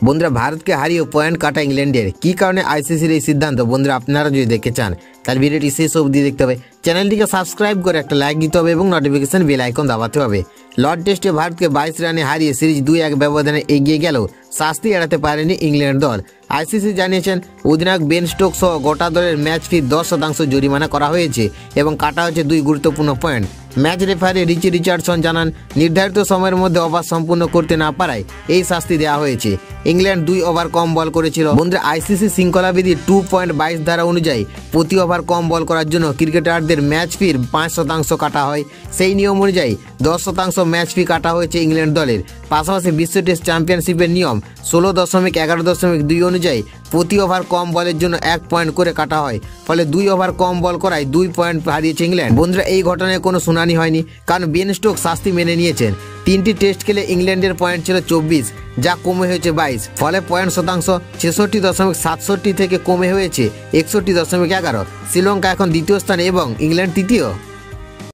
বন্ধুরা ভারতকে হারিয়ে পয়েন্ট কাটা ইংল্যান্ডের কি কারণে আইসিসির এই সিদ্ধান্ত বন্ধুরা আপনারা যদি দেখতে চান তাহলে ভিডিওটি শেষ অবধি দেখতে হবে। চ্যানেলটিকে সাবস্ক্রাইব করে একটা লাইক দিতে হবে এবং নোটিফিকেশন বেল আইকন দাবাতে হবে। লর্ড টেস্টে ভারতকে 22 রানে হারিয়ে সিরিজ 2-1 ব্যবধানে এগিয়ে গেলেও শাস্তি এড়াতে পারেনি ইংল্যান্ড দল। আইসিসি জানিয়েছেন অধিনায়ক বেন স্টোকস সহ গোটা দলের ম্যাচ ফি 10% জরিমানা করা হয়েছে এবং কাটা হয়েছে 2 গুরুত্বপূর্ণ point. Match referee Richie Richardson জানান নির্ধারিত সময়ের মধ্যে ওভার সম্পূর্ণ করতে না পারায় এই শাস্তি দেওয়া হয়েছে। ইংল্যান্ড 2 ওভার কম বল করেছিল। বন্ধুরা আইসিসি শৃঙ্খলাবিধি 2.22 ধারা অনুযায়ী প্রতি ওভার কম বল করার জন্য ক্রিকেটারদের ম্যাচ ফির 5% কাটা হয়। সেই নিয়ম অনুযায়ী 10% ম্যাচ ফি কাটা হয়েছে ইংল্যান্ড দলের। পাশাপাশি বিশ্ব টেস্ট চ্যাম্পিয়নশিপের নিয়ম 16.11.2 অনুযায়ী প্রতি ওভার কম বলের জন্য 1 পয়েন্ট করে কাটা হয়। ফলে 2 ওভার কম বল করায় 2 পয়েন্ট হারিয়েছে ইংল্যান্ড। বন্ধুরা এই ঘটনায় কোনো শুনানি হয়নি কারণ বেন স্টোকস শাস্তি মেনে নিয়েছেন। 3টি টেস্ট খেলে ইংল্যান্ডের পয়েন্ট ছিল 24 যা কমে হয়েছে 22। ফলে পয়েন্ট শতাংশ 66.67 থেকে কমে হয়েছে 61.11। শ্রীলঙ্কা এখন দ্বিতীয় স্থানে এবং ইংল্যান্ড তৃতীয়।